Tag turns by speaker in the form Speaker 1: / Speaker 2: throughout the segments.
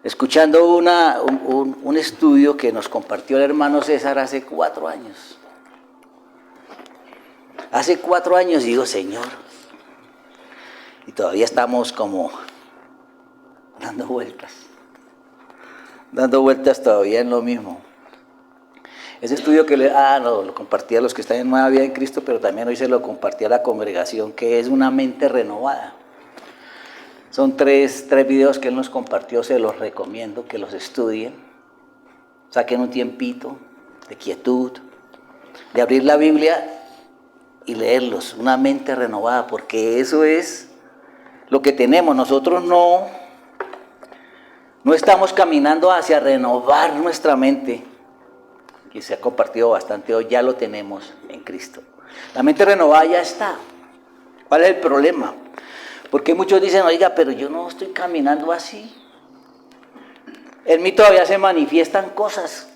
Speaker 1: escuchando un estudio que nos compartió el hermano César hace 4 años. Hace 4 años digo, Señor, y todavía estamos como dando vueltas todavía en lo mismo. Ese estudio que lo compartí a los que están en Nueva Vida en Cristo, pero también hoy se lo compartí a la congregación, que es una mente renovada. Son tres videos que él nos compartió, se los recomiendo que los estudien. Saquen un tiempito de quietud, de abrir la Biblia y leerlos, una mente renovada, porque eso es lo que tenemos. Nosotros no estamos caminando hacia renovar nuestra mente, que se ha compartido bastante hoy, ya lo tenemos en Cristo. La mente renovada ya está. ¿Cuál es el problema? Porque muchos dicen, oiga, pero yo no estoy caminando así. En mí todavía se manifiestan cosas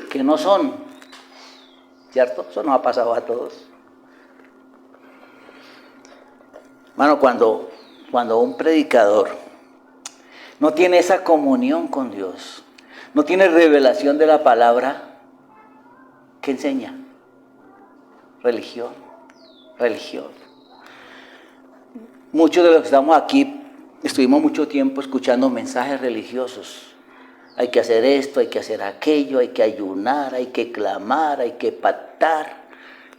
Speaker 1: que no son, ¿cierto? Eso nos ha pasado a todos. Hermano, cuando un predicador no tiene esa comunión con Dios, no tiene revelación de la palabra, ¿qué enseña? Religión. Muchos de los que estamos aquí estuvimos mucho tiempo escuchando mensajes religiosos. Hay que hacer esto, hay que hacer aquello, hay que ayunar, hay que clamar, hay que pactar.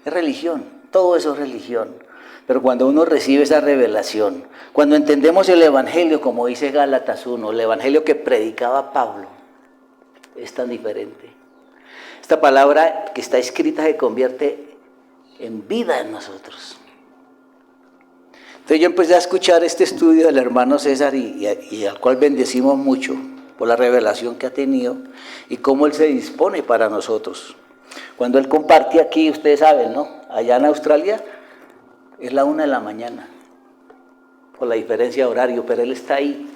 Speaker 1: Es religión, todo eso es religión. Pero cuando uno recibe esa revelación, cuando entendemos el Evangelio, como dice Gálatas 1, el Evangelio que predicaba Pablo, es tan diferente. Esta palabra que está escrita se convierte en vida en nosotros. Entonces yo empecé a escuchar este estudio del hermano César y al cual bendecimos mucho por la revelación que ha tenido y cómo él se dispone para nosotros. Cuando él comparte aquí, ustedes saben, ¿no? Allá en Australia es la 1 de la mañana, por la diferencia de horario, pero él está ahí,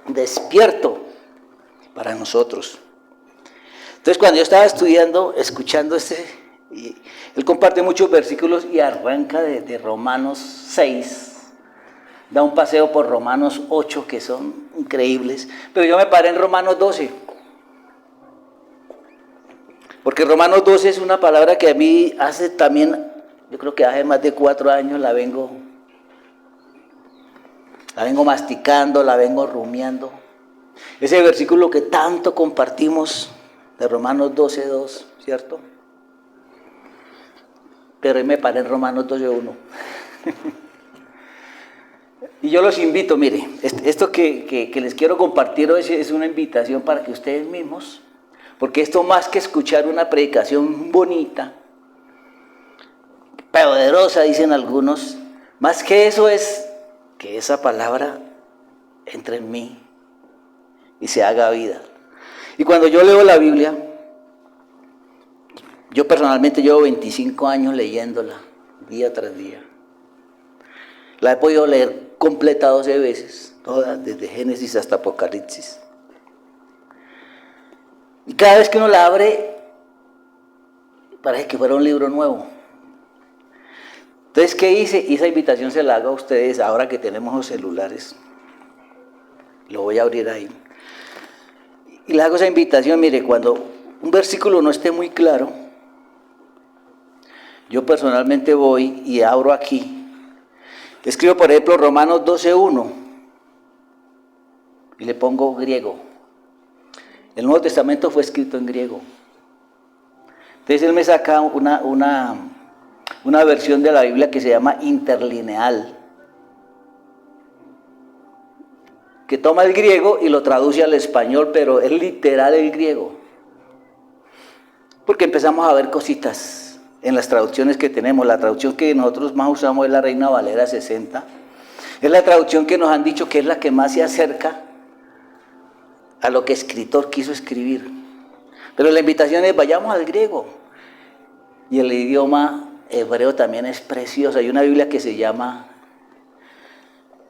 Speaker 1: despierto para nosotros. Entonces cuando yo estaba estudiando, escuchando él comparte muchos versículos y arranca de Romanos 6, da un paseo por Romanos 8 que son increíbles, pero yo me paré en Romanos 12, porque Romanos 12 es una palabra que a mí hace también, yo creo que hace más de 4 años la vengo masticando, la vengo rumiando. Ese versículo que tanto compartimos de Romanos 12:2, ¿cierto? Pero ahí me paré en Romanos 12:1. Y yo los invito, mire, esto que les quiero compartir hoy es una invitación para que ustedes mismos, porque esto más que escuchar una predicación bonita, poderosa, dicen algunos, más que eso es que esa palabra entre en mí y se haga vida. Y cuando yo leo la Biblia, yo personalmente llevo 25 años leyéndola, día tras día. La he podido leer completa 12 veces, toda, desde Génesis hasta Apocalipsis. Y cada vez que uno la abre, parece que fuera un libro nuevo. Entonces, ¿qué hice? Y esa invitación se la hago a ustedes ahora que tenemos los celulares. Lo voy a abrir ahí. Y le hago esa invitación, mire, cuando un versículo no esté muy claro, yo personalmente voy y abro aquí. Escribo, por ejemplo, Romanos 12:1 y le pongo griego. El Nuevo Testamento fue escrito en griego. Entonces él me saca una versión de la Biblia que se llama interlineal, que toma el griego y lo traduce al español, pero es literal el griego. Porque empezamos a ver cositas en las traducciones que tenemos. La traducción que nosotros más usamos es la Reina Valera 60. Es la traducción que nos han dicho que es la que más se acerca a lo que el escritor quiso escribir. Pero la invitación es, vayamos al griego. Y el idioma hebreo también es precioso. Hay una Biblia que se llama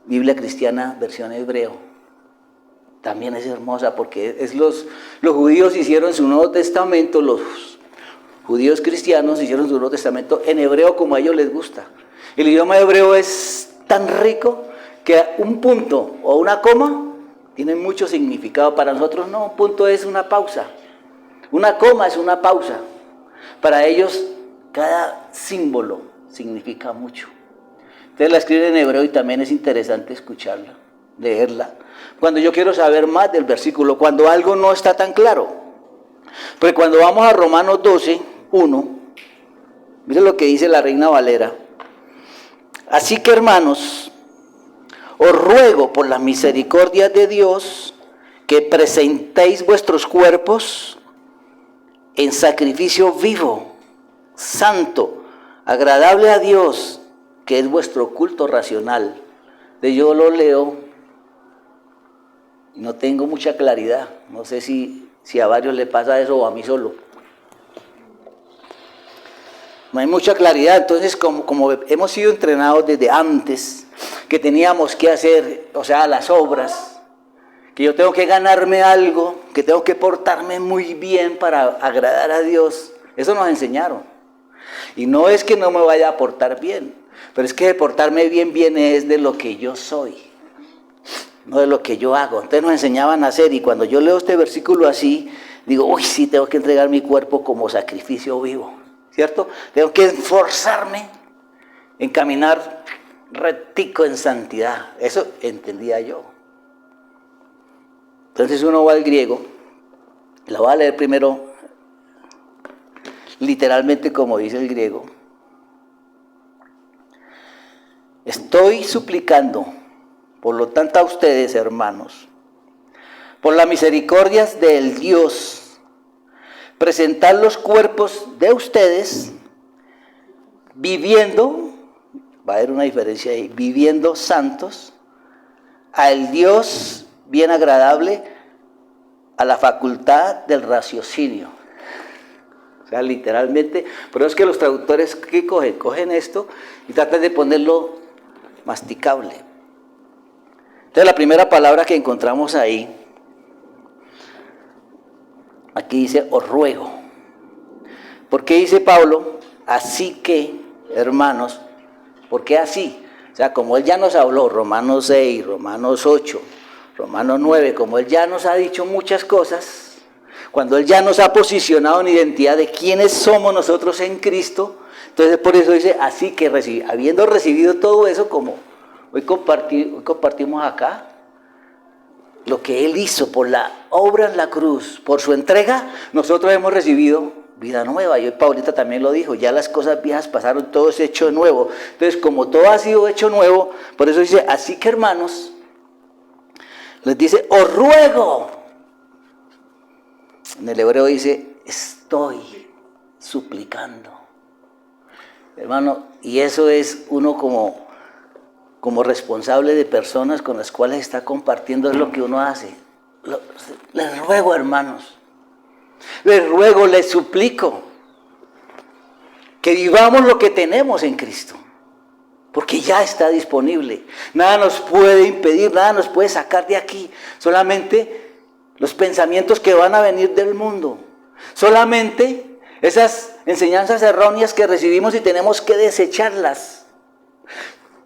Speaker 1: Biblia Cristiana, versión hebreo. También es hermosa porque los judíos hicieron su Nuevo Testamento, los judíos cristianos hicieron su Nuevo Testamento en hebreo como a ellos les gusta. El idioma hebreo es tan rico que un punto o una coma tienen mucho significado. Para nosotros no, un punto es una pausa. Una coma es una pausa. Para ellos cada símbolo significa mucho. Entonces la escriben en hebreo y también es interesante escucharla, leerla. Cuando yo quiero saber más del versículo, cuando algo no está tan claro. Porque cuando vamos a Romanos 12, 1, miren lo que dice la Reina Valera. Así que hermanos, os ruego por la misericordia de Dios que presentéis vuestros cuerpos en sacrificio vivo, santo, agradable a Dios, que es vuestro culto racional. Yo lo leo y no tengo mucha claridad. No sé si a varios le pasa eso o a mí solo. No hay mucha claridad. Entonces, como hemos sido entrenados desde antes, que teníamos que hacer, o sea, las obras, que yo tengo que ganarme algo, que tengo que portarme muy bien para agradar a Dios. Eso nos enseñaron. Y no es que no me vaya a portar bien, pero es que portarme bien viene es de lo que yo soy, no de lo que yo hago. Entonces nos enseñaban a hacer, y cuando yo leo este versículo así, digo, uy, sí, tengo que entregar mi cuerpo como sacrificio vivo, ¿cierto? Tengo que esforzarme en caminar rectico en santidad. Eso entendía yo. Entonces uno va al griego, la voy a leer primero literalmente como dice el griego. Estoy suplicando, por lo tanto a ustedes, hermanos, por las misericordias del Dios, presentar los cuerpos de ustedes viviendo, va a haber una diferencia ahí, viviendo santos, al Dios bien agradable, a la facultad del raciocinio. O sea, literalmente, pero es que los traductores, ¿qué cogen? Cogen esto y tratan de ponerlo masticable. Entonces la primera palabra que encontramos ahí, aquí dice, os ruego. ¿Por qué dice Pablo? Así que, hermanos, ¿por qué así? O sea, como él ya nos habló, Romanos 6, Romanos 8, Romanos 9, como él ya nos ha dicho muchas cosas, cuando él ya nos ha posicionado en identidad de quiénes somos nosotros en Cristo, entonces por eso dice, así que habiendo recibido todo eso, como hoy compartimos acá, lo que él hizo por la obra en la cruz, por su entrega, nosotros hemos recibido vida nueva. Y hoy Paulita también lo dijo, ya las cosas viejas pasaron, todo es hecho nuevo. Entonces, como todo ha sido hecho nuevo, por eso dice, así que hermanos, les dice, os ruego. En el hebreo dice, estoy suplicando. Hermano, y eso es uno como responsable de personas con las cuales está compartiendo, es lo que uno hace. Les ruego, hermanos, les ruego, les suplico que vivamos lo que tenemos en Cristo, porque ya está disponible. Nada nos puede impedir, nada nos puede sacar de aquí, solamente los pensamientos que van a venir del mundo, solamente esas enseñanzas erróneas que recibimos y tenemos que desecharlas.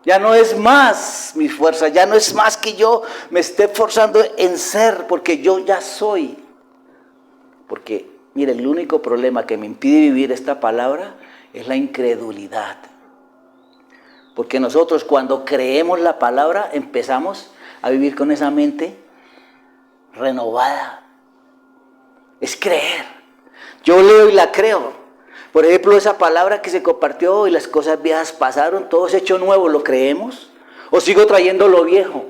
Speaker 1: Ya no es más mi fuerza, ya no es más que yo me esté forzando en ser, porque yo ya soy. Porque, mire, el único problema que me impide vivir esta palabra es la incredulidad. Porque nosotros cuando creemos la palabra empezamos a vivir con esa mente renovada. Es creer. Yo leo y la creo. Por ejemplo, esa palabra que se compartió y las cosas viejas pasaron, todo es hecho nuevo, ¿lo creemos? ¿O sigo trayendo lo viejo?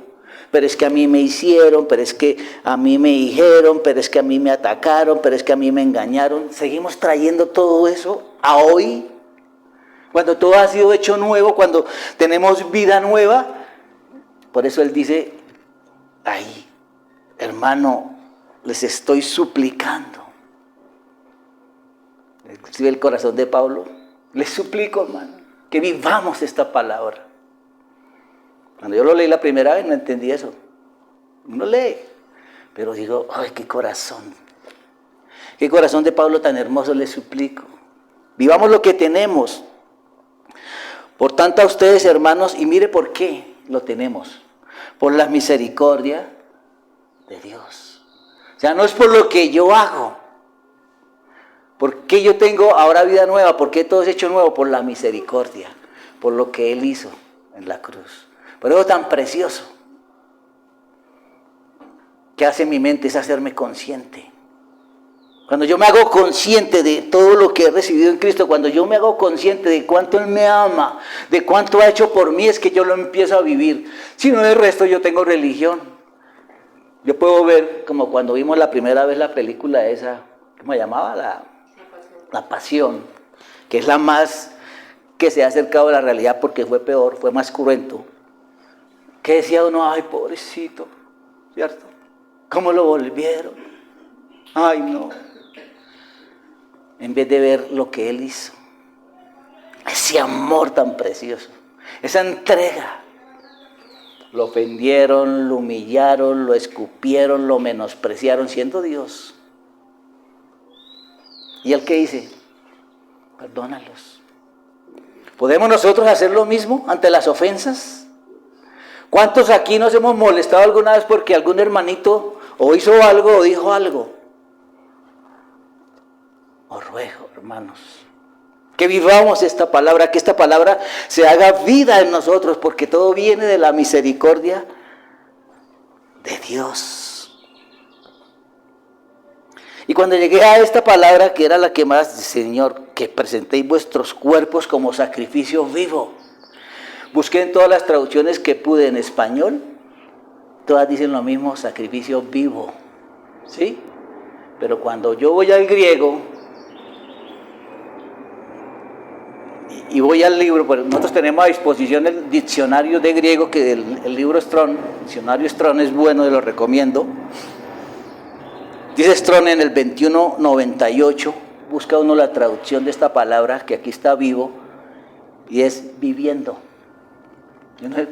Speaker 1: Pero es que a mí me hicieron, pero es que a mí me dijeron, pero es que a mí me atacaron, pero es que a mí me engañaron. Seguimos trayendo todo eso a hoy, cuando todo ha sido hecho nuevo, cuando tenemos vida nueva. Por eso él dice, ay, hermano, les estoy suplicando. Inclusive el corazón de Pablo, les suplico, hermano, que vivamos esta palabra. Cuando yo lo leí la primera vez no entendí eso. Uno lee, pero digo, ay, qué corazón de Pablo tan hermoso, les suplico. Vivamos lo que tenemos. Por tanto a ustedes, hermanos, y mire por qué lo tenemos. Por la misericordia de Dios. O sea, no es por lo que yo hago. ¿Por qué yo tengo ahora vida nueva? ¿Por qué todo es hecho nuevo? Por la misericordia, por lo que Él hizo en la cruz. Por eso tan precioso. ¿Qué hace mi mente? Es hacerme consciente. Cuando yo me hago consciente de todo lo que he recibido en Cristo, cuando yo me hago consciente de cuánto Él me ama, de cuánto ha hecho por mí, es que yo lo empiezo a vivir. Si no, de resto yo tengo religión. Yo puedo ver, como cuando vimos la primera vez la película esa, ¿cómo se llamaba? La Pasión, que es la más que se ha acercado a la realidad porque fue peor, fue más cruento. Que decía uno, ay, pobrecito, ¿cierto? ¿Cómo lo volvieron? Ay, no. En vez de ver lo que Él hizo, ese amor tan precioso, esa entrega. Lo ofendieron, lo humillaron, lo escupieron, lo menospreciaron, siendo Dios. ¿Y Él qué dice? Perdónalos. ¿Podemos nosotros hacer lo mismo ante las ofensas? ¿Cuántos aquí nos hemos molestado alguna vez porque algún hermanito o hizo algo o dijo algo? Os ruego, hermanos, que vivamos esta palabra, que esta palabra se haga vida en nosotros, porque todo viene de la misericordia de Dios. Y cuando llegué a esta palabra, que era la que más, Señor, que presentéis vuestros cuerpos como sacrificio vivo. Busqué en todas las traducciones que pude en español, todas dicen lo mismo, sacrificio vivo, ¿sí? Pero cuando yo voy al griego, y voy al libro, pues nosotros tenemos a disposición el diccionario de griego, que el libro Strong, el diccionario Strong es bueno, lo recomiendo. Dice Strong en el 2198, busca uno la traducción de esta palabra, que aquí está vivo, y es viviendo.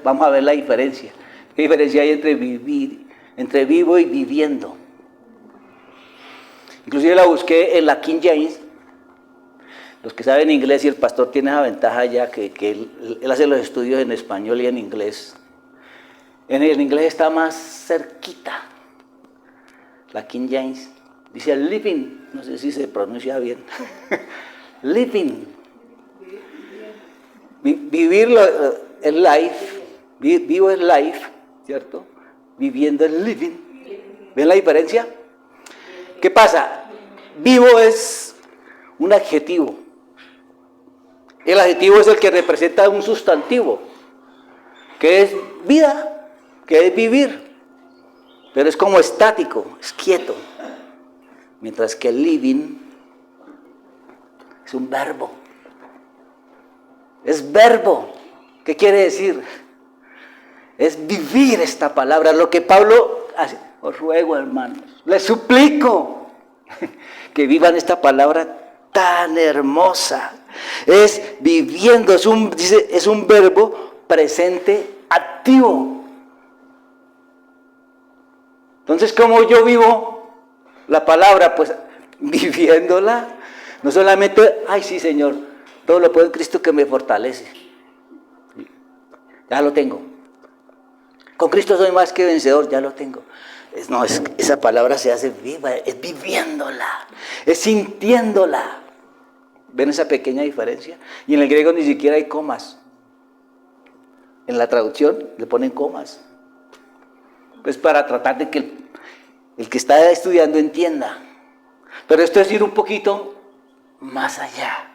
Speaker 1: Vamos a ver la diferencia. ¿Qué diferencia hay entre vivir, entre vivo y viviendo? Inclusive la busqué en la King James. Los que saben inglés, y el pastor tiene esa ventaja ya, que él hace los estudios en español y en inglés. En el inglés está más cerquita. La King James dice living, no sé si se pronuncia bien. Living. Vivir es life, vivo es life, ¿cierto? Viviendo es living. ¿Ven la diferencia? ¿Qué pasa? Vivo es un adjetivo. El adjetivo es el que representa un sustantivo, que es vida, que es vivir, pero es como estático, es quieto. Mientras que el living es un verbo. Es verbo. ¿Qué quiere decir? Es vivir esta palabra. Lo que Pablo hace. Os ruego, hermanos, les suplico que vivan esta palabra tan hermosa. Es viviendo, es un verbo presente activo. Entonces, ¿cómo yo vivo la palabra? Pues viviéndola. No solamente, ay sí, Señor, todo lo puedo en Cristo que me fortalece. Ya lo tengo. Con Cristo soy más que vencedor, ya lo tengo. Esa palabra se hace viva, es viviéndola, es sintiéndola. ¿Ven esa pequeña diferencia? Y en el griego ni siquiera hay comas. En la traducción le ponen comas. Pues para tratar de que el que está estudiando entienda. Pero esto es ir un poquito más allá.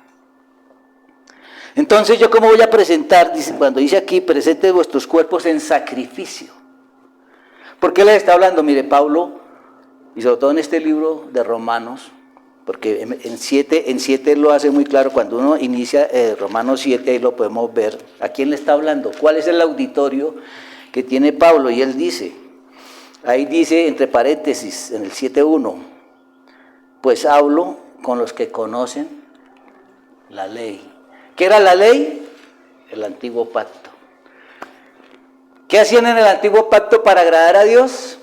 Speaker 1: Entonces, ¿yo cómo voy a presentar? Cuando dice aquí, presente vuestros cuerpos en sacrificio. ¿Por qué les está hablando? Mire, Pablo, y sobre todo en este libro de Romanos, porque en 7 lo hace muy claro, cuando uno inicia Romanos 7, ahí lo podemos ver. ¿A quién le está hablando? ¿Cuál es el auditorio que tiene Pablo? Y él dice, ahí dice entre paréntesis, en el 7.1, pues hablo con los que conocen la ley. ¿Qué era la ley? El antiguo pacto. ¿Qué hacían en el antiguo pacto para agradar a Dios?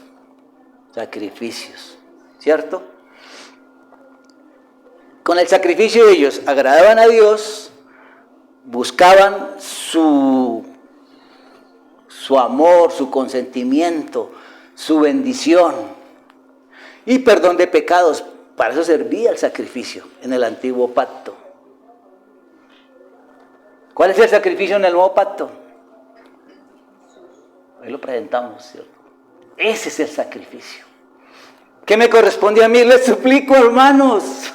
Speaker 1: Sacrificios, ¿cierto? Con el sacrificio ellos agradaban a Dios, buscaban su amor, su consentimiento, su bendición y perdón de pecados. Para eso servía el sacrificio en el antiguo pacto. ¿Cuál es el sacrificio en el nuevo pacto? Hoy lo presentamos, ¿cierto? Ese es el sacrificio. ¿Qué me corresponde a mí? Les suplico, hermanos.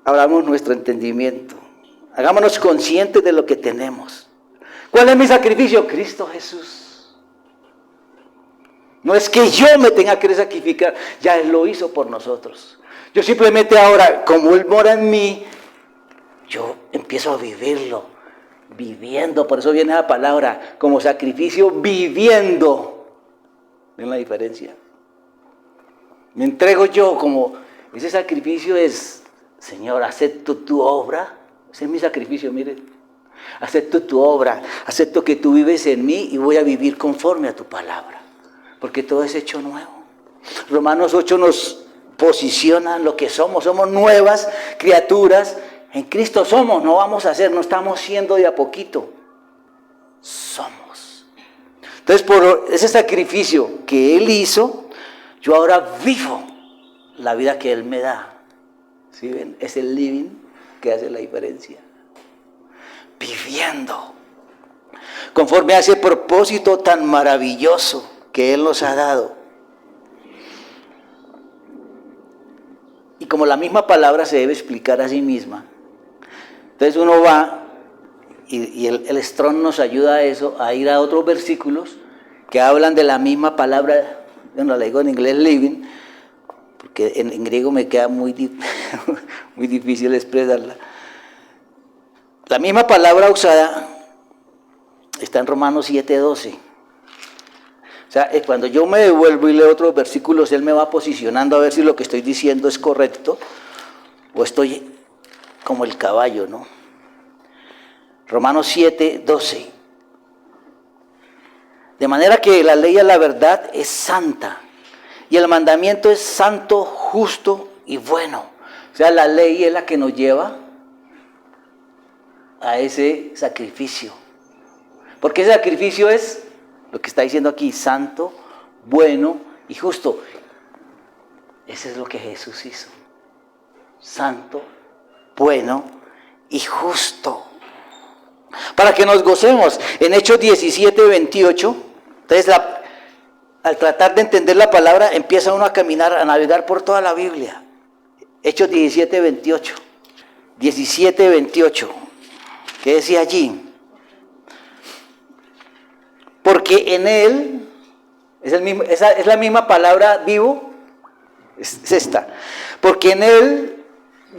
Speaker 1: Abramos nuestro entendimiento. Hagámonos conscientes de lo que tenemos. ¿Cuál es mi sacrificio? Cristo Jesús. No es que yo me tenga que sacrificar, ya Él lo hizo por nosotros. Yo simplemente ahora, como Él mora en mí, yo empiezo a vivirlo, viviendo. Por eso viene la palabra, como sacrificio, viviendo. ¿Ven la diferencia? Me entrego yo como, ese sacrificio es, Señor, acepto tu obra. Ese es mi sacrificio, miren. Acepto tu obra, acepto que tú vives en mí y voy a vivir conforme a tu palabra. Porque todo es hecho nuevo. Romanos 8 nos posiciona en lo que somos. Somos nuevas criaturas. En Cristo somos, no vamos a ser, no estamos siendo de a poquito. Somos. Entonces, por ese sacrificio que Él hizo, yo ahora vivo la vida que Él me da. ¿Sí ven? Es el living que hace la diferencia. Viviendo. Conforme a ese propósito tan maravilloso que Él nos ha dado. Y como la misma palabra se debe explicar a sí misma, entonces uno va, y el Strong nos ayuda a eso, a ir a otros versículos que hablan de la misma palabra. Bueno, la digo en inglés living, porque en griego me queda muy difícil expresarla. La misma palabra usada está en Romanos 7:12. O sea, cuando yo me devuelvo y leo otros versículos, Él me va posicionando a ver si lo que estoy diciendo es correcto o estoy como el caballo, ¿no? Romanos 7:12. De manera que la ley a la verdad es santa y el mandamiento es santo, justo y bueno. O sea, la ley es la que nos lleva a ese sacrificio. Porque ese sacrificio es lo que está diciendo aquí, santo, bueno y justo. Ese es lo que Jesús hizo. Santo, bueno y justo. Para que nos gocemos. En Hechos 17:28, entonces al tratar de entender la palabra, empieza uno a caminar, a navegar por toda la Biblia. Hechos 17:28. 17:28. ¿Qué decía allí? Porque en Él, es la misma palabra vivo, es esta. Porque en Él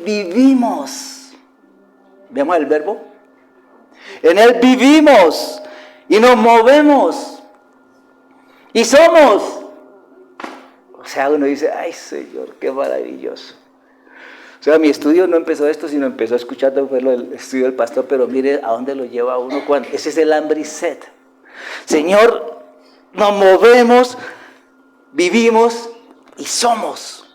Speaker 1: vivimos. ¿Vemos el verbo? En Él vivimos y nos movemos y somos. O sea, uno dice, ay Señor, qué maravilloso. O sea, mi estudio no empezó esto, sino empezó escuchando fue el estudio del pastor, pero mire a dónde lo lleva uno. Ese es el hambre y sed. Señor, nos movemos, vivimos y somos.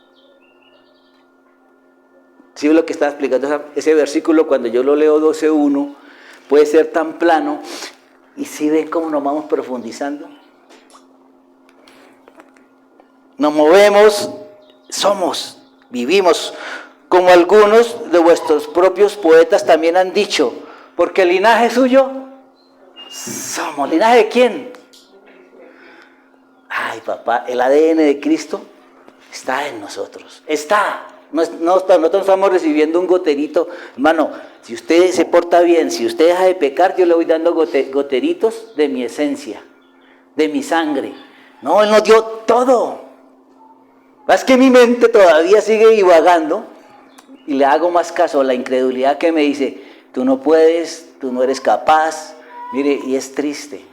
Speaker 1: ¿Sí ve lo que está explicando ese versículo? Cuando yo lo leo 12:1, puede ser tan plano, y si ven cómo nos vamos profundizando. Nos movemos, somos, vivimos, como algunos de vuestros propios poetas también han dicho, porque el linaje suyo somos. ¿Linaje de quién? Ay, papá, el ADN de Cristo está en nosotros. Está. Nosotros estamos recibiendo un goterito. Hermano, si usted se porta bien, si usted deja de pecar, yo le voy dando goteritos de mi esencia, de mi sangre. No, Él nos dio todo. Es que mi mente todavía sigue divagando y le hago más caso a la incredulidad que me dice, tú no puedes, tú no eres capaz. Mire, y es triste.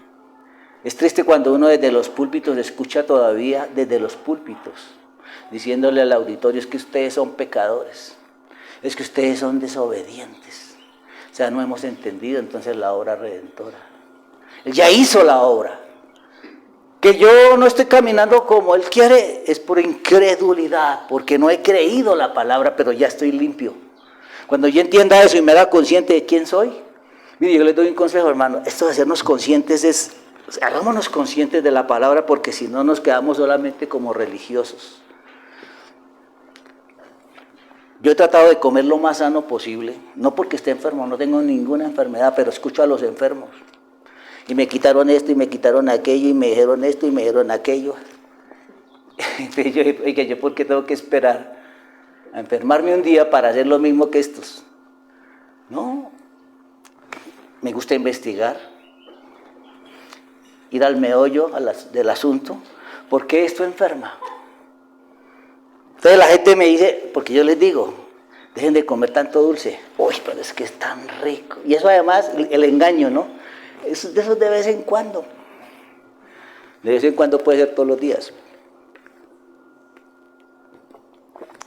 Speaker 1: Es triste cuando uno desde los púlpitos escucha todavía desde los púlpitos, diciéndole al auditorio, es que ustedes son pecadores, es que ustedes son desobedientes. O sea, no hemos entendido entonces la obra redentora. Él ya hizo la obra. Que yo no estoy caminando como Él quiere es por incredulidad, porque no he creído la palabra, pero ya estoy limpio. Cuando yo entienda eso y me haga consciente de quién soy, mire, yo les doy un consejo, hermano, esto de hacernos conscientes es Pues, hagámonos conscientes de la palabra, porque si no nos quedamos solamente como religiosos. Yo he tratado de comer lo más sano posible, no porque esté enfermo, no tengo ninguna enfermedad, pero escucho a los enfermos. Y me quitaron esto y me quitaron aquello y me dijeron esto y me dijeron aquello. Oiga, ¿yo por qué tengo que esperar a enfermarme un día para hacer lo mismo que estos? No, me gusta investigar, ir al meollo del asunto. ¿Por qué esto enferma? Entonces la gente me dice, porque yo les digo, dejen de comer tanto dulce. Uy, pero es que es tan rico. Y eso además, el engaño, ¿no? Eso de vez en cuando. De vez en cuando puede ser todos los días.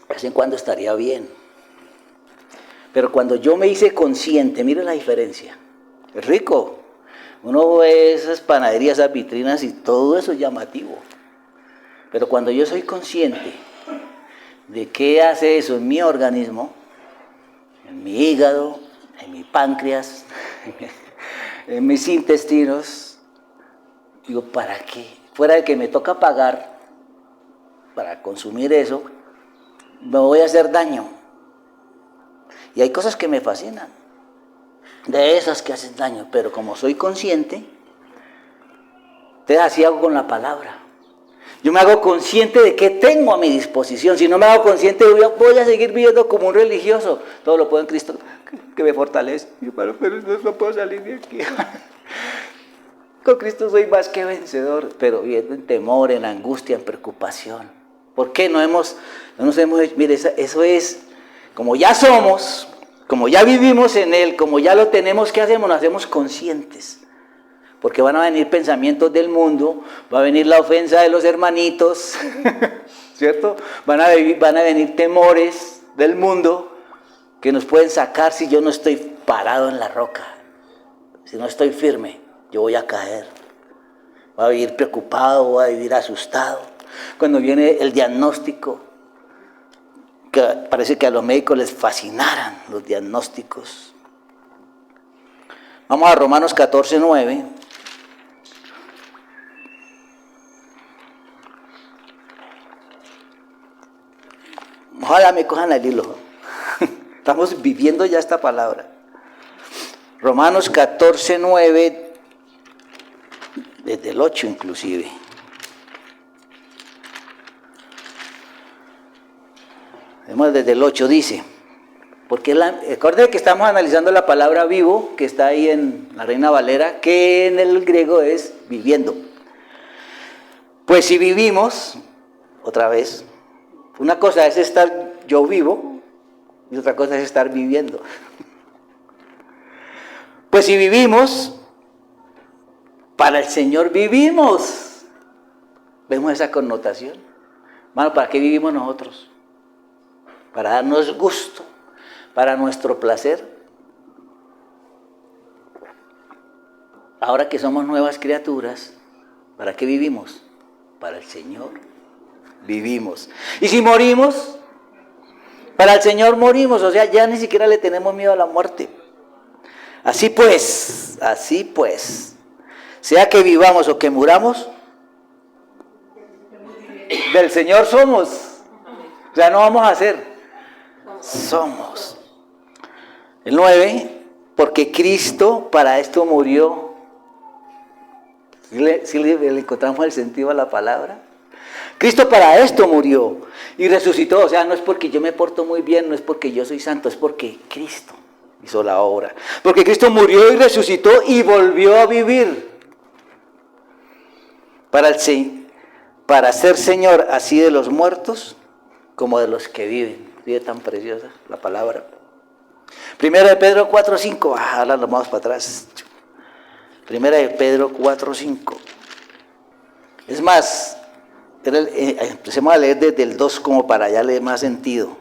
Speaker 1: De vez en cuando estaría bien. Pero cuando yo me hice consciente, mire la diferencia. Es rico. Uno ve esas panaderías, esas vitrinas y todo eso es llamativo. Pero cuando yo soy consciente de qué hace eso en mi organismo, en mi hígado, en mi páncreas, en mis intestinos, digo, ¿para qué? Fuera de que me toca pagar para consumir eso, me voy a hacer daño. Y hay cosas que me fascinan, de esas que hacen daño, pero como soy consciente, entonces así hago con la palabra. Yo me hago consciente de qué tengo a mi disposición. Si no me hago consciente, voy a seguir viviendo como un religioso. Todo lo puedo en Cristo que me fortalece. Pero no puedo salir de aquí. Con Cristo soy más que vencedor, pero viviendo en temor, en angustia, en preocupación. ¿Por qué no nos hemos hecho? Mire, eso es, como ya somos, como ya vivimos en Él, como ya lo tenemos, ¿qué hacemos? Nos hacemos conscientes. Porque van a venir pensamientos del mundo, va a venir la ofensa de los hermanitos, ¿cierto? Van a venir temores del mundo que nos pueden sacar si yo no estoy parado en la roca. Si no estoy firme, yo voy a caer. Voy a vivir preocupado, voy a vivir asustado. Cuando viene el diagnóstico, que parece que a los médicos les fascinaran los diagnósticos. Vamos a Romanos 14:9. Ojalá me cojan el hilo. Estamos viviendo ya esta palabra. Romanos 14:9, desde el 8 inclusive. Vemos desde el 8, dice, porque recuerden que estamos analizando la palabra vivo, que está ahí en la Reina Valera, que en el griego es viviendo. Pues si vivimos, otra vez, una cosa es estar yo vivo y otra cosa es estar viviendo. Pues si vivimos, para el Señor vivimos. ¿Vemos esa connotación? Hermano, ¿para qué vivimos nosotros? Para darnos gusto, para nuestro placer. Ahora que somos nuevas criaturas, ¿para qué vivimos? Para el Señor vivimos. Y si morimos, para el Señor morimos, o sea, ya ni siquiera le tenemos miedo a la muerte. Así pues, sea que vivamos o que muramos, del Señor somos. O sea, no vamos a hacer, somos. El 9, porque Cristo para esto murió. ¿Sí le encontramos el sentido a la palabra? Cristo para esto murió y resucitó. O sea, no es porque yo me porto muy bien, no es porque yo soy santo, es porque Cristo hizo la obra. Porque Cristo murió y resucitó y volvió a vivir. Para ser Señor así de los muertos como de los que viven. ¿Sí es tan preciosa la palabra? Primera de Pedro 4:5. Ahora nos vamos para atrás. Primera de Pedro 4:5. Es más, empecemos a leer desde el 2 como para ya leer más sentido.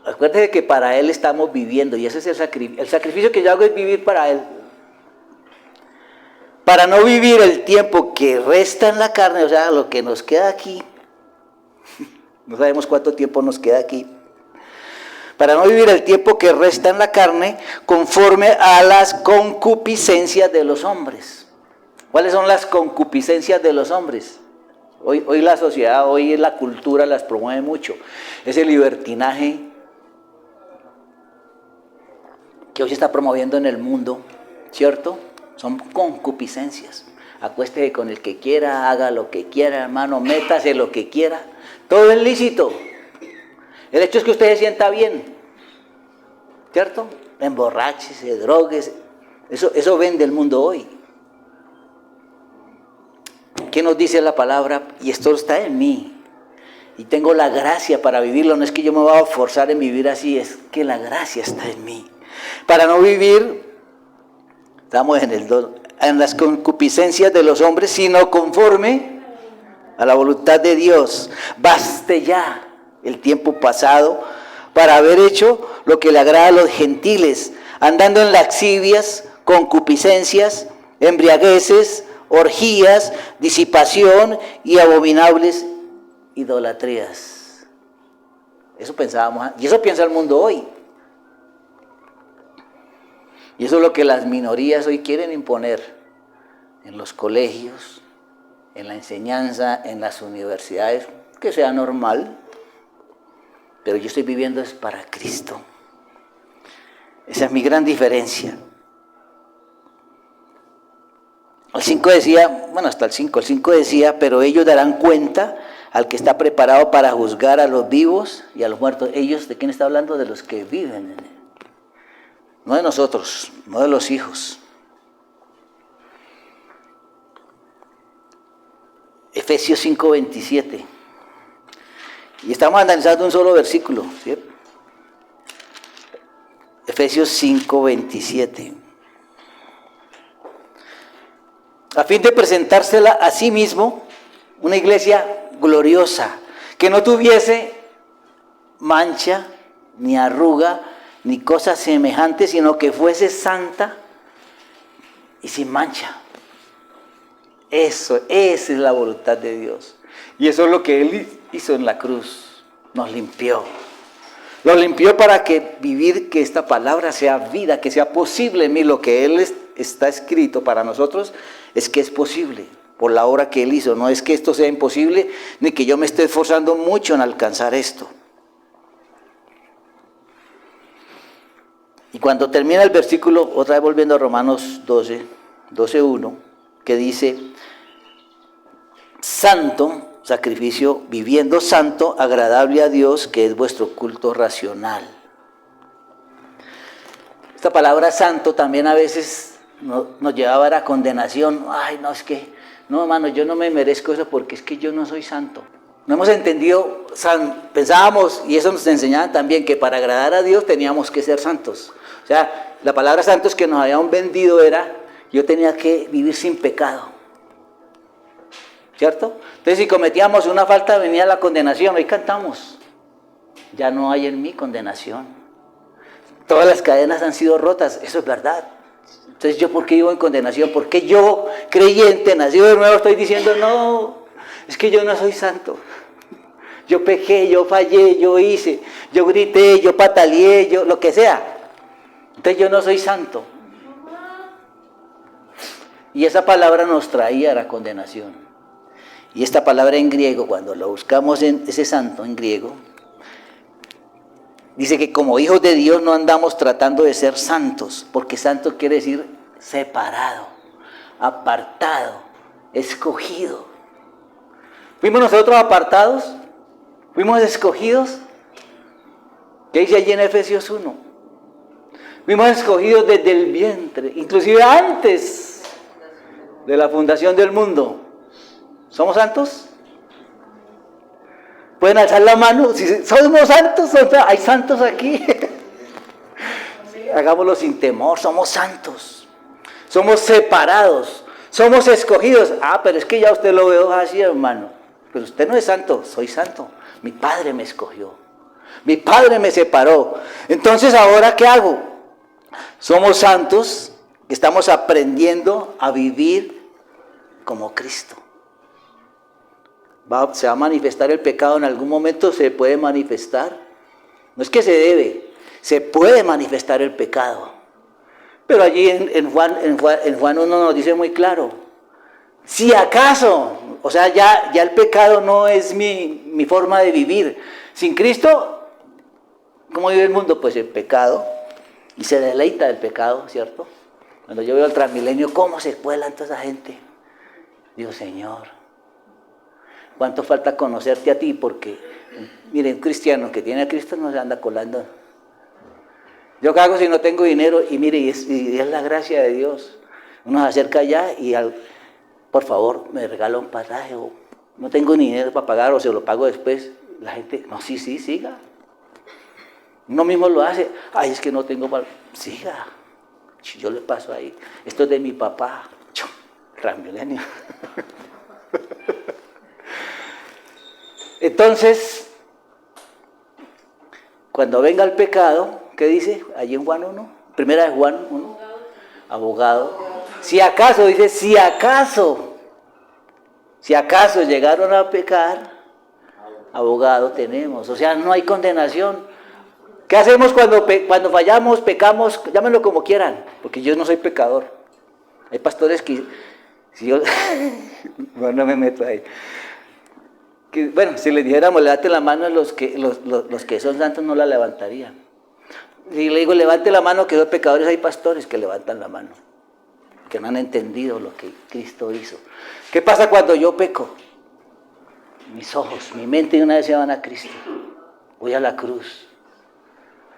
Speaker 1: Acuérdense que para Él estamos viviendo y ese es el sacrificio. El sacrificio que yo hago es vivir para Él. Para no vivir el tiempo que resta en la carne, o sea, lo que nos queda aquí. No sabemos cuánto tiempo nos queda aquí. para no vivir el tiempo que resta en la carne conforme a las concupiscencias de los hombres. ¿Cuáles son las concupiscencias de los hombres? Hoy la sociedad, hoy la cultura las promueve mucho. Ese libertinaje que hoy se está promoviendo en el mundo, ¿cierto? Son concupiscencias. Acuéstese con el que quiera, haga lo que quiera, hermano, métase lo que quiera. Todo es lícito. El hecho es que usted se sienta bien, ¿cierto? Emborráchese, drogues. Eso vende el mundo hoy. ¿Qué nos dice la palabra? Y esto está en mí. Y tengo la gracia para vivirlo. No es que yo me voy a forzar en vivir así, es que la gracia está en mí. Para no vivir, estamos en las concupiscencias de los hombres, sino conforme a la voluntad de Dios. Baste ya el tiempo pasado para haber hecho lo que le agrada a los gentiles, andando en lascivias, concupiscencias, embriagueces, orgías, disipación y abominables idolatrías. Eso pensábamos, y eso piensa el mundo hoy. Y eso es lo que las minorías hoy quieren imponer en los colegios, en la enseñanza, en las universidades, que sea normal, pero yo estoy viviendo es para Cristo. Esa es mi gran diferencia. El 5 decía, bueno, hasta el 5 decía, pero ellos darán cuenta al que está preparado para juzgar a los vivos y a los muertos. Ellos, ¿de quién está hablando? De los que viven en él. No de nosotros, no de los hijos. Efesios 5:27. Y estamos analizando un solo versículo, ¿sí? Efesios 5:27. A fin de presentársela a sí mismo, una iglesia gloriosa, que no tuviese mancha, ni arruga, ni cosa semejante, sino que fuese santa y sin mancha. Esa es la voluntad de Dios. Y eso es lo que Él hizo en la cruz. Nos limpió. Lo limpió para que vivir, que esta palabra sea vida, que sea posible en mí. Lo que Él está escrito para nosotros es que es posible por la obra que Él hizo. No es que esto sea imposible, ni que yo me esté esforzando mucho en alcanzar esto. Y cuando termina el versículo, otra vez volviendo a Romanos 12:1, que dice, santo, sacrificio, viviendo santo, agradable a Dios, que es vuestro culto racional. Esta palabra santo también a veces nos llevaba a la condenación. Ay, no, es que, no, hermano, yo no me merezco eso porque es que yo no soy santo. No hemos entendido, pensábamos, y eso nos enseñaban también, que para agradar a Dios teníamos que ser santos. O sea, la palabra santos que nos habían vendido era, yo tenía que vivir sin pecado. ¿Cierto? Entonces, si cometíamos una falta, venía la condenación. Hoy cantamos, ya no hay en mí condenación. Todas las cadenas han sido rotas, eso es verdad. Entonces, ¿yo por qué vivo en condenación? ¿Por qué yo, creyente, nacido de nuevo, estoy diciendo, no, es que yo no soy santo? Yo pequé, yo fallé, yo hice, yo grité, yo pataleé, yo lo que sea. Entonces yo no soy santo. Y esa palabra nos traía la condenación. Y esta palabra en griego, cuando lo buscamos en ese santo en griego, dice que como hijos de Dios no andamos tratando de ser santos, porque santo quiere decir separado, apartado, escogido. ¿Fuimos nosotros apartados? ¿Fuimos escogidos? ¿Qué dice allí en Efesios 1? Fuimos escogidos desde el vientre, inclusive antes de la fundación del mundo. ¿Somos santos? ¿Pueden alzar la mano? Si somos santos, hay santos aquí. Hagámoslo sin temor, somos santos. Somos separados, somos escogidos. Ah, pero es que ya usted lo veo así, hermano. Pero usted no es santo, soy santo. Mi Padre me escogió. Mi Padre me separó. Entonces, ¿ahora qué hago? Somos santos que estamos aprendiendo a vivir como Cristo. Se va a manifestar el pecado en algún momento, se puede manifestar. No es que se debe, se puede manifestar el pecado. Pero allí en Juan 1 nos dice muy claro, si acaso, o sea, ya el pecado no es mi forma de vivir. Sin Cristo, ¿cómo vive el mundo? Pues el pecado, y se deleita del pecado, ¿cierto? Cuando yo veo al Transmilenio, ¿cómo se cuelan toda esa gente? Digo, Señor, ¿cuánto falta conocerte a ti? Porque, mire, un cristiano que tiene a Cristo no se anda colando. ¿Yo qué hago si no tengo dinero? Y mire, y es la gracia de Dios. Uno se acerca allá y, por favor, me regala un pasaje, o no tengo ni dinero para pagar, o se lo pago después. La gente, no, sí, siga. Uno mismo lo hace. Ay, es que no tengo para... Siga. Yo le paso ahí. Esto es de mi papá. Transmilenio. Entonces, cuando venga el pecado, ¿qué dice? Allí en Juan 1, primera de Juan 1, abogado. Si acaso, dice, si acaso llegaron a pecar, abogado tenemos. O sea, no hay condenación. ¿Qué hacemos cuando fallamos, pecamos? Llámenlo como quieran, porque yo no soy pecador. Hay pastores que, si yo, bueno, no me meto ahí. Que, bueno, si les dijéramos, levante la mano, los que son santos no la levantarían. Si le digo, levante la mano, que son pecadores, hay pastores que levantan la mano, que no han entendido lo que Cristo hizo. ¿Qué pasa cuando yo peco? Mis ojos, mi mente de una vez se van a Cristo. Voy a la cruz.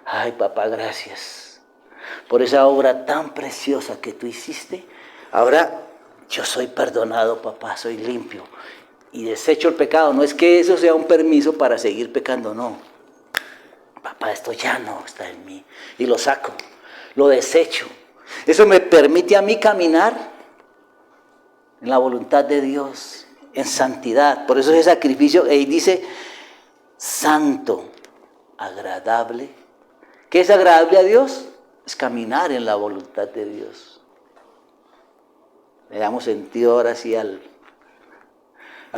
Speaker 1: Ay, papá, gracias por esa obra tan preciosa que tú hiciste. Ahora yo soy perdonado, papá, soy limpio. Y desecho el pecado. No es que eso sea un permiso para seguir pecando, no. Papá, esto ya no está en mí. Y lo saco, lo desecho. Eso me permite a mí caminar en la voluntad de Dios, en santidad. Por eso ese sacrificio, y dice, santo, agradable. ¿Qué es agradable a Dios? Es caminar en la voluntad de Dios. Le damos sentido ahora sí al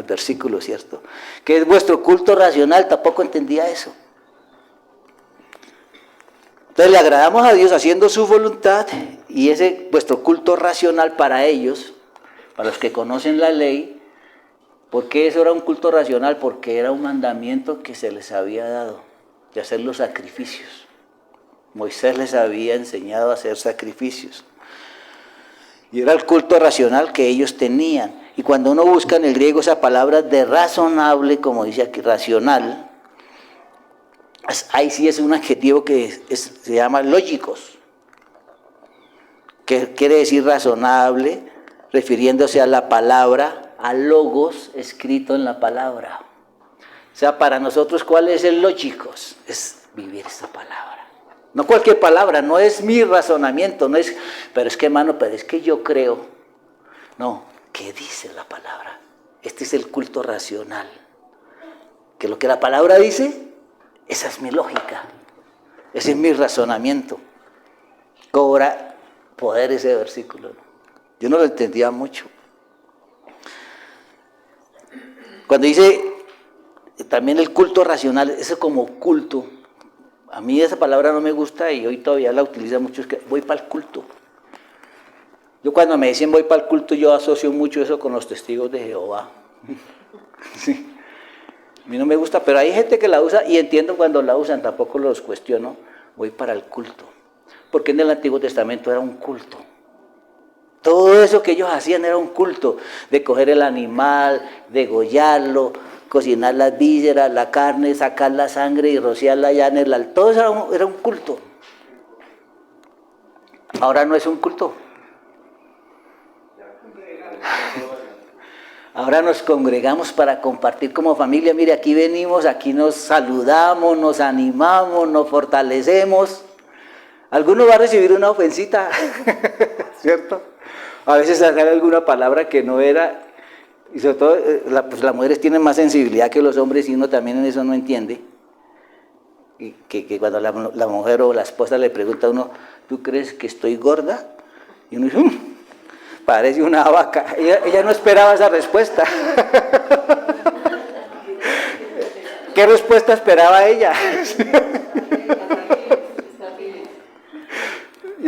Speaker 1: versículo, ¿cierto? ¿Qué es vuestro culto racional? Tampoco entendía eso. Entonces le agradamos a Dios haciendo su voluntad, y ese vuestro culto racional para ellos, para los que conocen la ley. ¿Por qué eso era un culto racional? Porque era un mandamiento que se les había dado, de hacer los sacrificios. Moisés les había enseñado a hacer sacrificios. Y era el culto racional que ellos tenían. Y cuando uno busca en el griego esa palabra de razonable, como dice aquí, racional, ahí sí es un adjetivo que se llama lógicos, que quiere decir razonable, refiriéndose a la palabra, al logos escrito en la palabra. O sea, para nosotros, ¿cuál es el lógicos? Es vivir esa palabra. No cualquier palabra, no es mi razonamiento, no es, pero es que hermano, pero es que yo creo. No, ¿qué dice la palabra? Este es el culto racional. Que lo que la palabra dice, esa es mi lógica, ese es mi razonamiento. Cobra poder ese versículo. Yo no lo entendía mucho. Cuando dice también el culto racional, eso como culto. A mí esa palabra no me gusta y hoy todavía la utiliza mucho, es que voy para el culto. Yo cuando me dicen voy para el culto, yo asocio mucho eso con los testigos de Jehová. Sí. A mí no me gusta, pero hay gente que la usa y entiendo cuando la usan, tampoco los cuestiono, voy para el culto. Porque en el Antiguo Testamento era un culto. Todo eso que ellos hacían era un culto, de coger el animal, degollarlo, cocinar las vísceras, la carne, sacar la sangre y rociarla allá en el altar. Todo eso era un culto. Ahora no es un culto. Ahora nos congregamos para compartir como familia. Mire, aquí venimos, aquí nos saludamos, nos animamos, nos fortalecemos. Alguno va a recibir una ofensita, ¿cierto? A veces sale alguna palabra que no era. Y sobre todo, pues las mujeres tienen más sensibilidad que los hombres y uno también en eso no entiende. Y que cuando la mujer o la esposa le pregunta a uno, ¿tú crees que estoy gorda? Y uno dice, parece una vaca. Ella no esperaba esa respuesta. ¿Qué respuesta esperaba ella?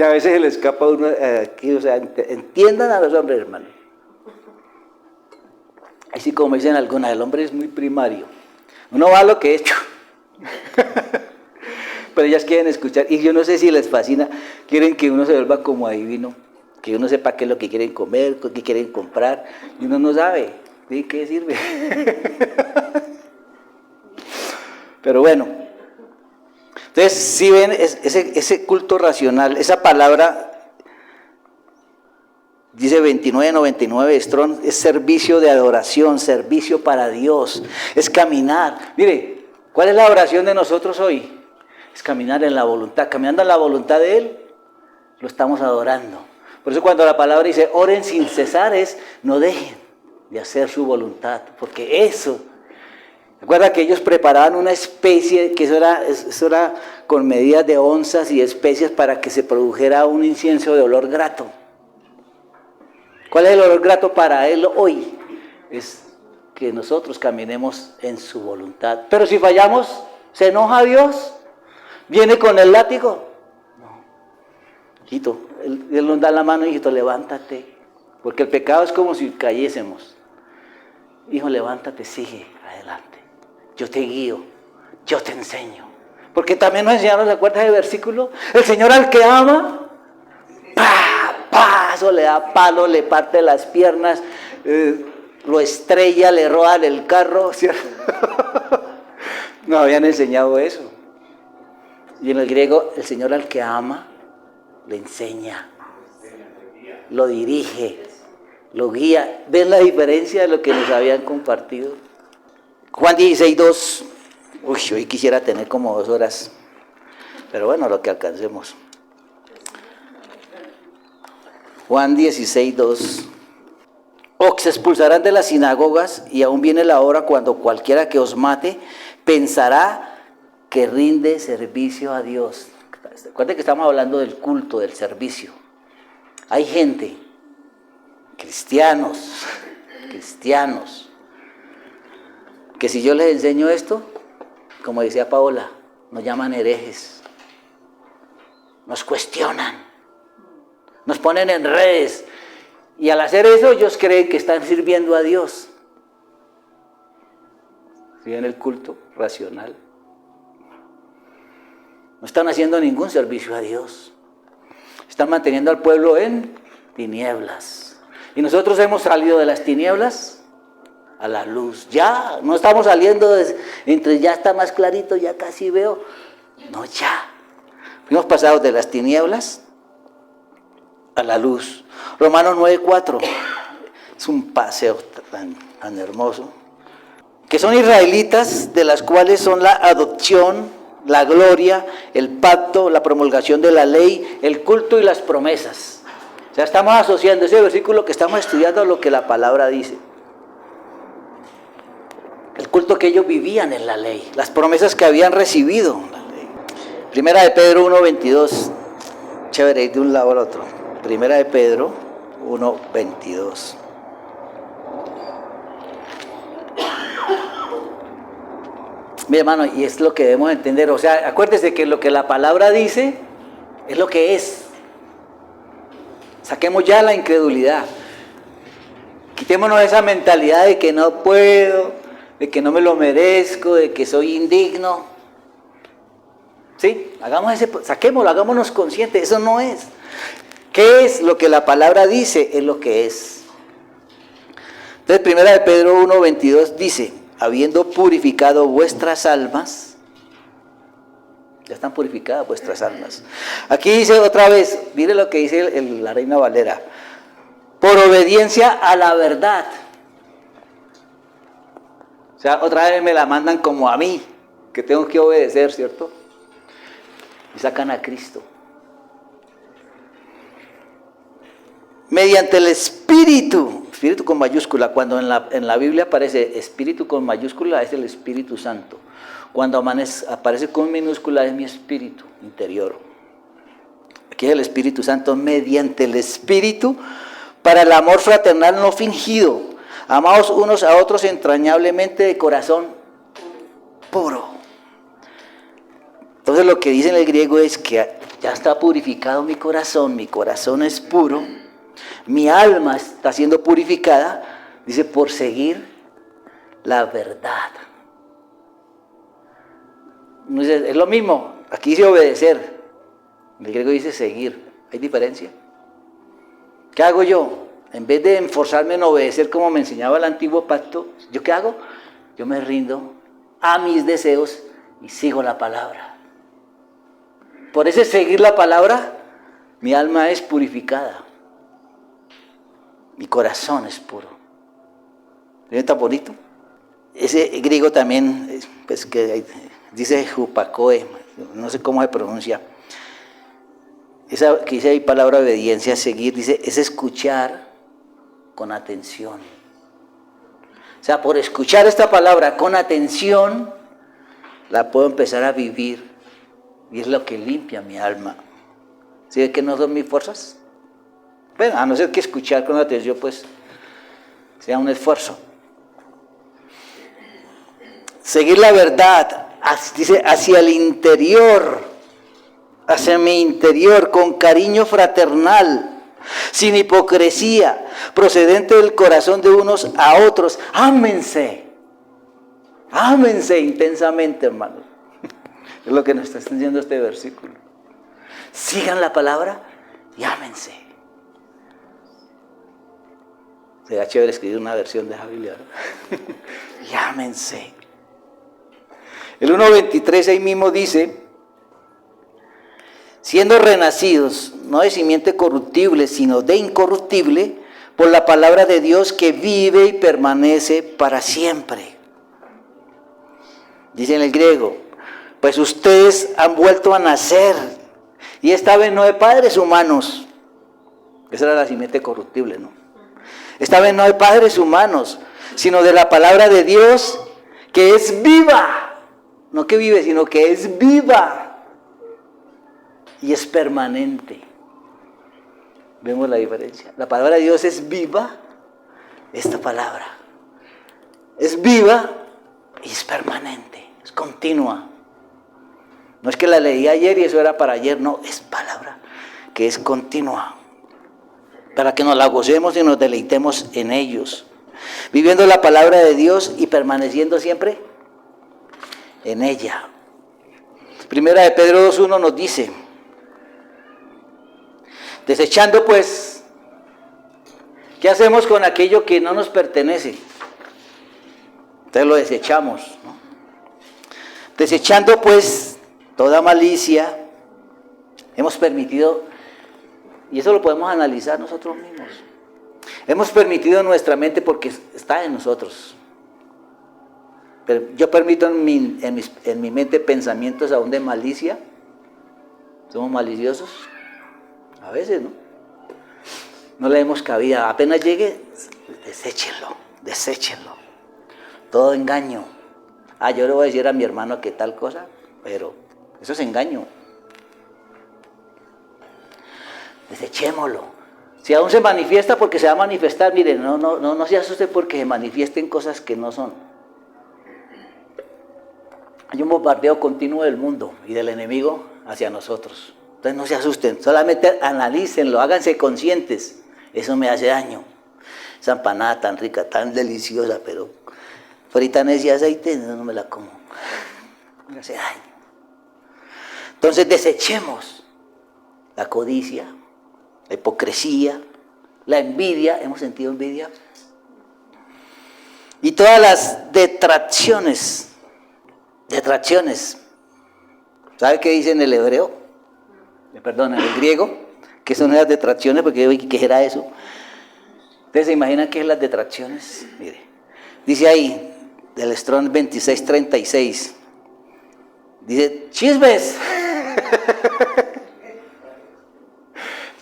Speaker 1: Y a veces se le escapa a uno aquí, o sea, entiendan a los hombres, hermano. Así como dicen algunas, el hombre es muy primario. Uno va a lo que he hecho. Pero ellas quieren escuchar, y yo no sé si les fascina, quieren que uno se vuelva como adivino, que uno sepa qué es lo que quieren comer, qué quieren comprar, y uno no sabe, ¿sí? ¿Qué sirve? Pero bueno, entonces si ven ese culto racional, esa palabra, dice 29:99, Strong, es servicio de adoración, servicio para Dios, es caminar. Mire, ¿cuál es la oración de nosotros hoy? Es caminar en la voluntad, caminando en la voluntad de Él, lo estamos adorando. Por eso cuando la palabra dice, oren sin cesar, es no dejen de hacer su voluntad, porque eso, recuerda que ellos preparaban una especie, que eso era con medidas de onzas y especias para que se produjera un incienso de olor grato. ¿Cuál es el olor grato para Él hoy? Es que nosotros caminemos en su voluntad. Pero si fallamos, ¿se enoja Dios? ¿Viene con el látigo? No. Hijito, Él nos da la mano, hijito, levántate. Porque el pecado es como si cayésemos. Hijo, levántate, sigue adelante. Yo te guío, yo te enseño. Porque también nos enseñaron, ¿se acuerdan del versículo? El Señor al que ama, eso le da palo, le parte las piernas, lo estrella, le roban el carro. ¿Cierto? No habían enseñado eso. Y en el griego, el Señor al que ama, le enseña, lo dirige, lo guía. ¿Ven la diferencia de lo que nos habían compartido? Juan 16:2. Uy, hoy quisiera tener como 2 horas, pero bueno, lo que alcancemos. Juan 16:2. Os expulsarán de las sinagogas, y aún viene la hora cuando cualquiera que os mate pensará que rinde servicio a Dios. Recuerden que estamos hablando del culto, del servicio. Hay gente, cristianos, que si yo les enseño esto, como decía Paola, nos llaman herejes, nos cuestionan, nos ponen en redes, y al hacer eso ellos creen que están sirviendo a Dios. ¿Sí ven el culto racional? No están haciendo ningún servicio a Dios. Están manteniendo al pueblo en tinieblas. Y nosotros hemos salido de las tinieblas a la luz. Ya, no estamos saliendo entre ya está más clarito, ya casi veo. No, ya. Hemos pasado de las tinieblas a la luz. Romanos 9:4. Es un paseo tan hermoso. Que son israelitas, de las cuales son la adopción, la gloria, el pacto, la promulgación de la ley, el culto y las promesas. O sea, estamos asociando ese versículo que estamos estudiando a lo que la palabra dice. El culto que ellos vivían en la ley, las promesas que habían recibido en la ley. Primera de Pedro 1:22. Chévere, de un lado al otro. Primera de Pedro 1:22. Mi hermano, y es lo que debemos entender. O sea, acuérdese que lo que la palabra dice es lo que es. Saquemos ya la incredulidad. Quitémonos esa mentalidad de que no puedo, de que no me lo merezco, de que soy indigno. ¿Sí? Saquémoslo, hagámonos conscientes. Eso no es. ¿Qué es lo que la palabra dice? Es lo que es. Entonces, primera de Pedro 1:22 dice: habiendo purificado vuestras almas, ya están purificadas vuestras almas. Aquí dice otra vez, mire lo que dice la Reina Valera: por obediencia a la verdad. O sea, otra vez me la mandan como a mí, que tengo que obedecer, ¿cierto? Y sacan a Cristo. Mediante el Espíritu con mayúscula, cuando en la Biblia aparece Espíritu con mayúscula, es el Espíritu Santo. Cuando aparece con minúscula, es mi espíritu interior. Aquí es el Espíritu Santo, mediante el Espíritu, para el amor fraternal no fingido. Amaos unos a otros entrañablemente de corazón puro. Entonces lo que dice en el griego es que Ya está purificado mi corazón es puro, mi alma está siendo purificada, dice, por seguir la verdad. Es lo mismo, aquí dice obedecer, en el griego dice seguir, ¿hay diferencia? ¿Qué hago yo? En vez de esforzarme en obedecer como me enseñaba el antiguo pacto, ¿yo qué hago? Yo me rindo a mis deseos y sigo la palabra. Por ese seguir la palabra, mi alma es purificada. Mi corazón es puro. ¿Ven tan bonito? Ese griego también, pues que dice hupakoe, no sé cómo se pronuncia. Esa que dice ahí palabra obediencia, seguir, dice, es escuchar con atención. O sea, por escuchar esta palabra con atención, la puedo empezar a vivir. Y es lo que limpia mi alma. ¿Sí ve que no son mis fuerzas? Bueno, a no ser que escuchar con atención, pues, sea un esfuerzo. Seguir la verdad, dice, hacia el interior, hacia mi interior, con cariño fraternal, sin hipocresía, procedente del corazón de unos a otros. Ámense. Ámense intensamente, hermanos. Es lo que nos está diciendo este versículo. Sigan la palabra y ámense. Sería chévere escribir una versión de esa Biblia, ¿no? Y ámense. El 1.23 ahí mismo dice, siendo renacidos, no de simiente corruptible, sino de incorruptible, por la palabra de Dios que vive y permanece para siempre. Dice en el griego, pues ustedes han vuelto a nacer, y esta vez no de padres humanos, esa era la simiente corruptible, ¿no? Esta vez no de padres humanos, sino de la palabra de Dios que es viva. No que vive, sino que es viva y es permanente. ¿Vemos la diferencia? La palabra de Dios es viva, esta palabra es viva y es permanente, es continua. No es que la leí ayer y eso era para ayer, no, es palabra que es continua, para que nos la gocemos y nos deleitemos en ellos, viviendo la palabra de Dios y permaneciendo siempre en ella. Primera de Pedro 2.1 nos dice, desechando pues, ¿qué hacemos con aquello que no nos pertenece? Entonces lo desechamos, ¿no? Desechando pues toda malicia, hemos permitido, y eso lo podemos analizar nosotros mismos, hemos permitido en nuestra mente porque está en nosotros. Pero yo permito en mi mente pensamientos aún de malicia. ¿Somos maliciosos? A veces, ¿no? No le demos cabida. Apenas llegue, deséchenlo. Todo engaño. Yo le voy a decir a mi hermano que tal cosa, pero eso es engaño. Desechémoslo. Si aún se manifiesta, porque se va a manifestar, mire, no se asuste porque se manifiesten cosas que no son. Hay un bombardeo continuo del mundo y del enemigo hacia nosotros. Entonces no se asusten, solamente analícenlo, háganse conscientes. Eso me hace daño. Esa empanada tan rica, tan deliciosa, pero frita en ese aceite, no me la como. Me hace daño. Entonces desechemos la codicia, la hipocresía, la envidia. ¿Hemos sentido envidia? Y todas las detracciones. ¿Sabe qué dice en el hebreo? Perdón, en el griego, que son esas detracciones, porque yo vi que era eso. ¿Ustedes se imaginan qué es las detracciones? Mire, dice ahí, del Strong 2636, dice, chismes.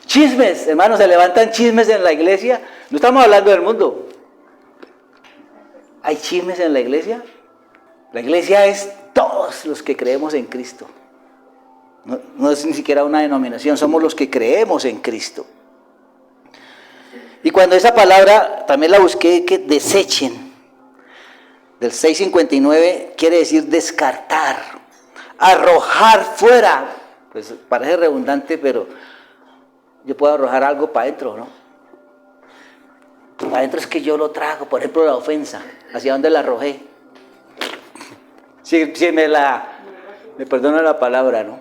Speaker 1: Chismes, hermanos, se levantan chismes en la iglesia. No estamos hablando del mundo. ¿Hay chismes en la iglesia? La iglesia es todos los que creemos en Cristo. No es ni siquiera una denominación, somos los que creemos en Cristo. Y cuando esa palabra, también la busqué, que desechen, del 659, quiere decir descartar, arrojar fuera, Pues parece redundante, pero yo puedo arrojar algo para adentro, ¿no? Para adentro es que yo lo trago, por ejemplo, la ofensa. ¿Hacia dónde la arrojé? Si me perdona la palabra, ¿no?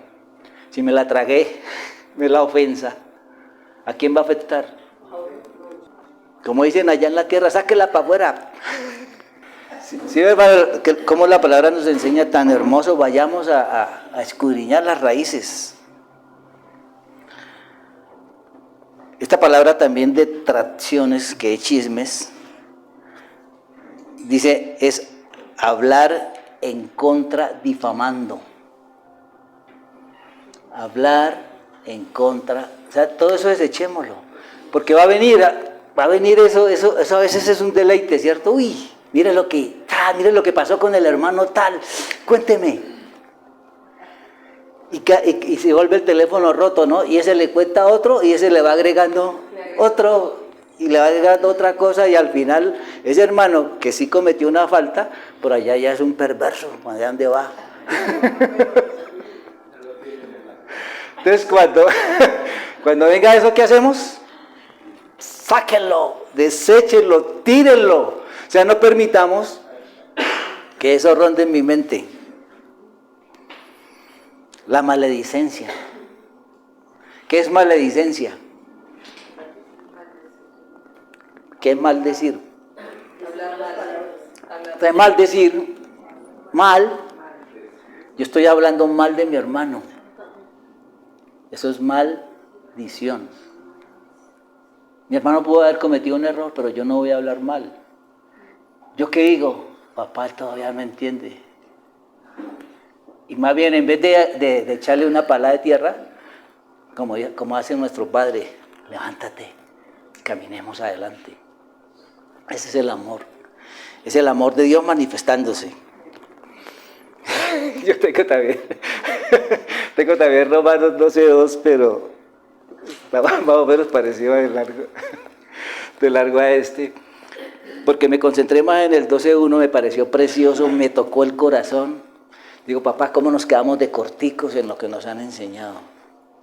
Speaker 1: Si me la tragué, me la ofensa, ¿a quién va a afectar? Como dicen allá en la tierra, sáquela para afuera. Sí, hermano, como la palabra nos enseña tan hermoso, vayamos a escudriñar las raíces. Esta palabra también de tracciones, que es chismes, dice, es hablar en contra difamando. Hablar en contra, o sea, todo eso desechémoslo, porque va a venir eso a veces es un deleite, ¿cierto? Uy, mire lo que pasó con el hermano tal, cuénteme. Y se vuelve el teléfono roto, ¿no? Y ese le cuenta a otro y ese le va agregando otro y le va agregando otra cosa y al final ese hermano que sí cometió una falta, por allá ya es un perverso, ¿de dónde va? Entonces cuando venga eso, ¿qué hacemos? Sáquenlo, deséchenlo, tírenlo. O sea, no permitamos que eso ronde en mi mente. La maledicencia. ¿Qué es maledicencia? ¿Qué es maldecir? De maldecir, mal. Yo estoy hablando mal de mi hermano. Eso es maldición. Mi hermano pudo haber cometido un error, pero yo no voy a hablar mal. ¿Yo qué digo? Papá todavía no entiende. Y más bien, en vez de echarle una pala de tierra, como hace nuestro Padre, levántate, caminemos adelante. Ese es el amor. Es el amor de Dios manifestándose. Yo tengo también Romanos 12:2, pero más o menos parecido de largo a este. Porque me concentré más en el 12:1, me pareció precioso, me tocó el corazón. Digo, papá, ¿cómo nos quedamos de corticos en lo que nos han enseñado?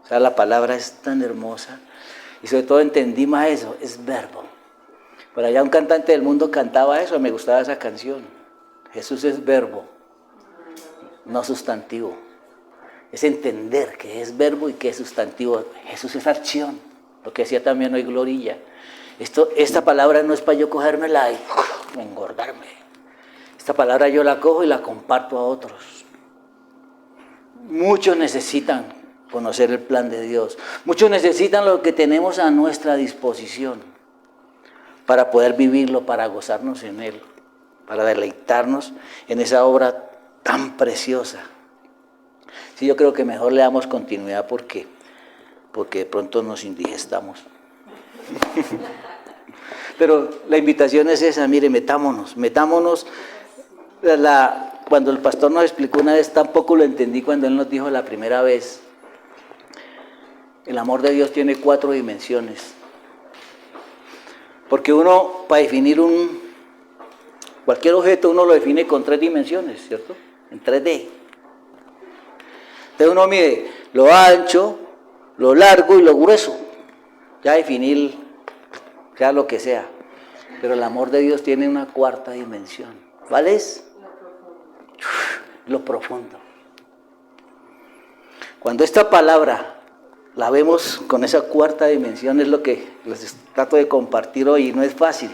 Speaker 1: O sea, la palabra es tan hermosa. Y sobre todo entendí más eso, es verbo. Por allá un cantante del mundo cantaba eso, me gustaba esa canción. Jesús es verbo, no sustantivo. Es entender que es verbo y que es sustantivo. Jesús es acción, lo que decía también hoy Glorilla. Esta palabra no es para yo cogérmela y engordarme. Esta palabra yo la cojo y la comparto a otros. Muchos necesitan conocer el plan de Dios. Muchos necesitan lo que tenemos a nuestra disposición para poder vivirlo, para gozarnos en Él, para deleitarnos en esa obra tan preciosa. Sí, yo creo que mejor le damos continuidad porque de pronto nos indigestamos. Pero la invitación es esa, mire, metámonos. Cuando el pastor nos explicó una vez, tampoco lo entendí cuando él nos dijo la primera vez. El amor de Dios tiene 4 dimensiones. Porque uno, para definir cualquier objeto, uno lo define con 3 dimensiones, ¿cierto? En 3D. Entonces uno mide lo ancho, lo largo y lo grueso. Ya definir, sea lo que sea. Pero el amor de Dios tiene una 4ª dimensión. ¿Cuál es? Lo profundo. Cuando esta palabra la vemos con esa 4ª dimensión, es lo que les trato de compartir hoy, y no es fácil.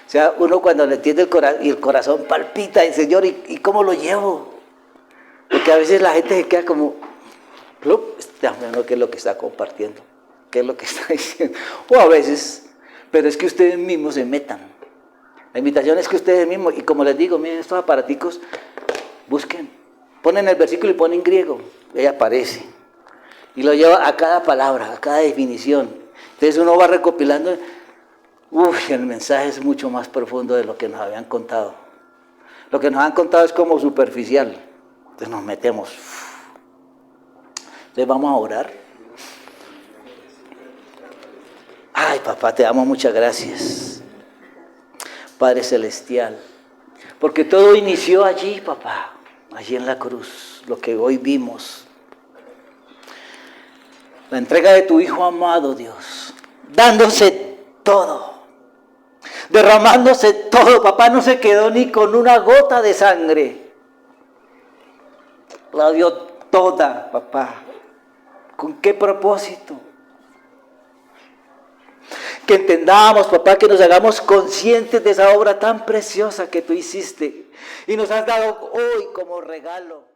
Speaker 1: O sea, uno cuando le entiende el corazón palpita y dice, Señor, ¿y cómo lo llevo? Porque a veces la gente se queda como, ¿qué es lo que está compartiendo? ¿Qué es lo que está diciendo? O a veces, pero es que ustedes mismos se metan. La invitación es que ustedes mismos, y como les digo, miren estos aparaticos, busquen, ponen el versículo y ponen griego, y ahí aparece. Y lo lleva a cada palabra, a cada definición. Entonces uno va recopilando, el mensaje es mucho más profundo de lo que nos habían contado. Lo que nos han contado es como superficial. Entonces nos metemos. Entonces vamos a orar. Ay, papá, te damos muchas gracias. Padre Celestial. Porque todo inició allí, papá. Allí en la cruz. Lo que hoy vimos. La entrega de tu Hijo amado, Dios, dándose todo, derramándose todo. Papá no se quedó ni con una gota de sangre. La dio toda, papá. ¿Con qué propósito? Que entendamos, papá, que nos hagamos conscientes de esa obra tan preciosa que tú hiciste y nos has dado hoy como regalo.